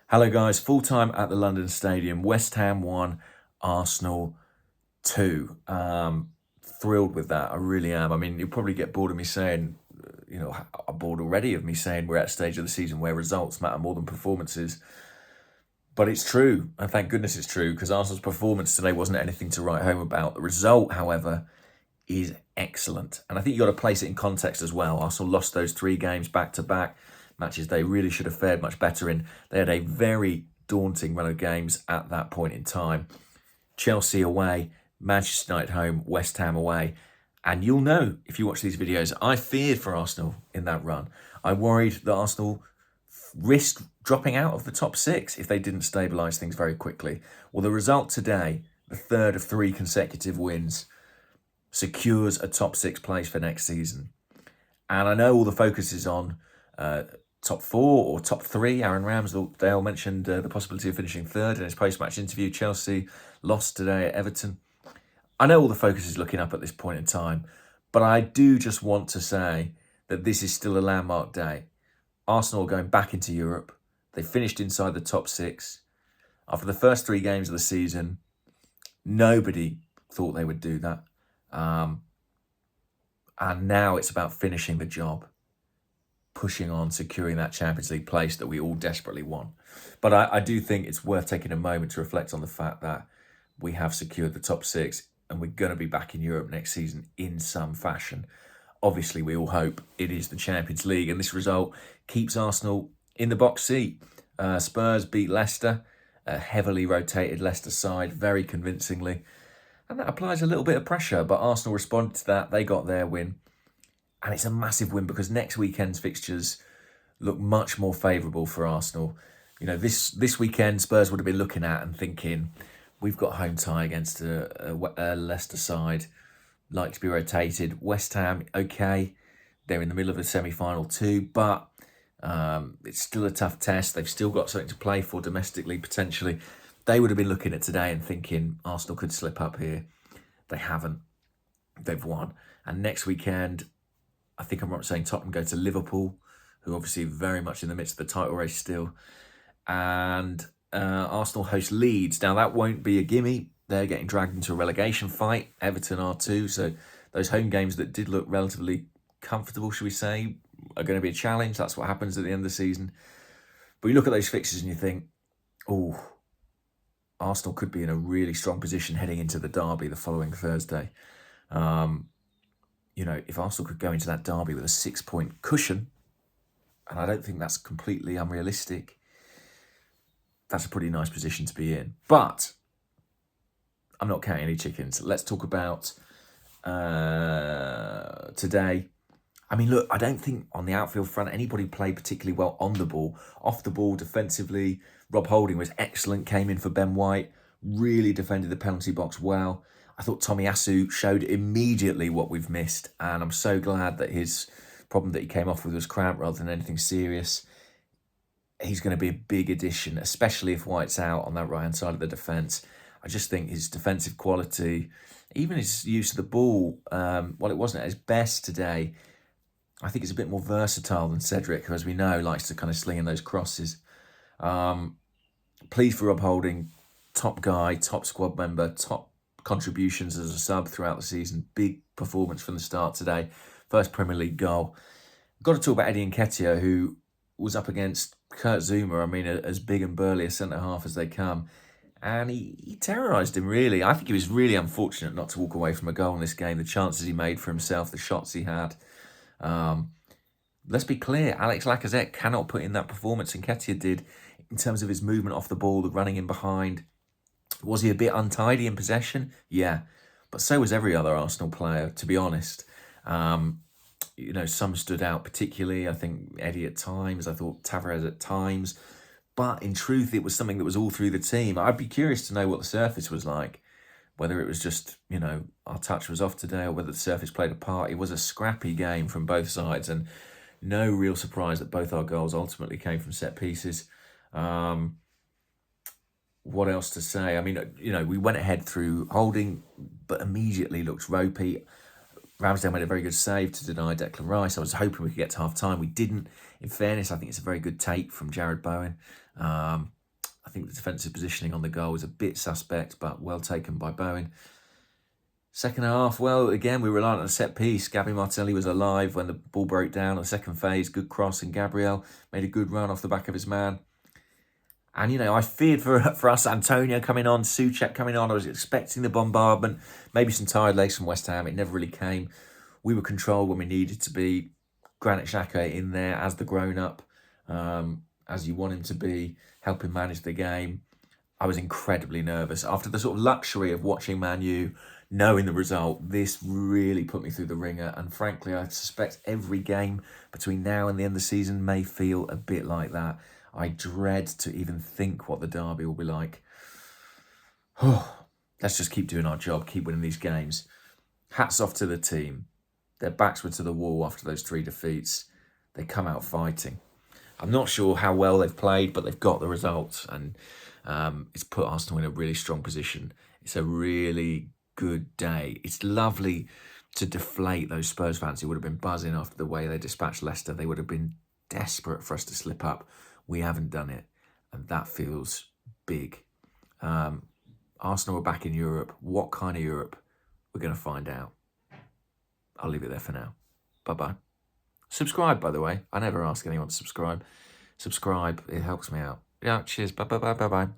Hello guys, full time at the London Stadium. West Ham 1, Arsenal 2. Thrilled with that, I really am. I mean, you'll probably get bored of me saying, I'm bored already of me saying we're at a stage of the season where results matter more than performances. But it's true, and thank goodness it's true, because Arsenal's performance today wasn't anything to write home about. The result, however, is excellent. And I think you've got to place it in context as well. Arsenal lost those 3 games back to back, matches they really should have fared much better in. They had a very daunting run of games at that point in time. Chelsea away, Manchester United home, West Ham away. And you'll know if you watch these videos, I feared for Arsenal in that run. I worried that Arsenal risked dropping out of the top 6 if they didn't stabilise things very quickly. Well, the result today, the third of 3 consecutive wins, secures a top 6 place for next season. And I know all the focus is on top 4 or top 3. Aaron Ramsdale mentioned the possibility of finishing third in his post-match interview. Chelsea lost today at Everton. I know all the focus is looking up at this point in time, but I do just want to say that this is still a landmark day. Arsenal are going back into Europe. They finished inside the top 6. After the first 3 games of the season, nobody thought they would do that. And now it's about finishing the job, pushing on, securing that Champions League place that we all desperately want. But I do think it's worth taking a moment to reflect on the fact that we have secured the top 6 and we're going to be back in Europe next season in some fashion. Obviously, we all hope it is the Champions League, and this result keeps Arsenal in the box seat. Spurs beat Leicester, a heavily rotated Leicester side, very convincingly. And that applies a little bit of pressure, but Arsenal responded to that. They got their win. And it's a massive win because next weekend's fixtures look much more favourable for Arsenal. You know, this weekend, Spurs would have been looking at and thinking, we've got home tie against a Leicester side, like to be rotated. West Ham, okay, they're in the middle of a semi-final too, but it's still a tough test. They've still got something to play for domestically, potentially. They would have been looking at today and thinking Arsenal could slip up here. They haven't. They've won. And next weekend, I think I'm right saying Tottenham go to Liverpool, who obviously very much in the midst of the title race still. And Arsenal host Leeds. Now, that won't be a gimme. They're getting dragged into a relegation fight. Everton are too. So those home games that did look relatively comfortable, should we say, are going to be a challenge. That's what happens at the end of the season. But you look at those fixtures and you think, oh, Arsenal could be in a really strong position heading into the derby the following Thursday. If Arsenal could go into that derby with a 6-point cushion, and I don't think that's completely unrealistic, that's a pretty nice position to be in. But I'm not counting any chickens. Let's talk about today. I mean, look, I don't think on the outfield front anybody played particularly well on the ball. Off the ball, defensively, Rob Holding was excellent, came in for Ben White, really defended the penalty box well. I thought Tomiyasu showed immediately what we've missed, and I'm so glad that his problem that he came off with was cramp rather than anything serious. He's going to be a big addition, especially if White's out on that right-hand side of the defence. I just think his defensive quality, even his use of the ball, while it wasn't at his best today, I think it's a bit more versatile than Cedric, who, as we know, likes to kind of sling in those crosses. Pleased for Rob Holding, top guy, top squad member, top contributions as a sub throughout the season. Big performance from the start today. First Premier League goal. Got to talk about Eddie Nketiah, who was up against Kurt Zouma. I mean, as big and burly a centre-half as they come. And he terrorised him, really. I think he was really unfortunate not to walk away from a goal in this game. The chances he made for himself, the shots he had. Let's be clear, Alex Lacazette cannot put in that performance Nketiah did in terms of his movement off the ball, the running in behind. Was he a bit untidy in possession? Yeah, but so was every other Arsenal player, to be honest. Some stood out particularly. I think Eddie at times, I thought Tavares at times. But in truth, it was something that was all through the team. I'd be curious to know what the surface was like. Whether it was just, our touch was off today or whether the surface played a part. It was a scrappy game from both sides, and no real surprise that both our goals ultimately came from set pieces. What else to say? I mean, we went ahead through Holding, but immediately looked ropey. Ramsdale made a very good save to deny Declan Rice. I was hoping we could get to half-time. We didn't. In fairness, I think it's a very good take from Jared Bowen. I think the defensive positioning on the goal was a bit suspect, but well taken by Bowen. Second half, well, again, we relied on a set piece. Gabby Martinelli was alive when the ball broke down. The second phase, good cross, and Gabriel made a good run off the back of his man. And, you know, I feared for us, Antonio coming on, Souček coming on. I was expecting the bombardment, maybe some tired legs from West Ham. It never really came. We were controlled when we needed to be. Granit Xhaka in there as the grown-up, as you want him to be, helping manage the game. I was incredibly nervous. After the sort of luxury of watching Man U, knowing the result, this really put me through the ringer. And frankly, I suspect every game between now and the end of the season may feel a bit like that. I dread to even think what the derby will be like. Let's just keep doing our job, keep winning these games. Hats off to the team. Their backs were to the wall after those 3 defeats. They come out fighting. I'm not sure how well they've played, but they've got the results, and it's put Arsenal in a really strong position. It's a really good day. It's lovely to deflate those Spurs fans who would have been buzzing after the way they dispatched Leicester. They would have been desperate for us to slip up. We haven't done it, and that feels big. Arsenal are back in Europe. What kind of Europe? We're going to find out. I'll leave it there for now. Bye-bye. Subscribe, by the way. I never ask anyone to subscribe. Subscribe. It helps me out. Yeah, cheers. Bye-bye.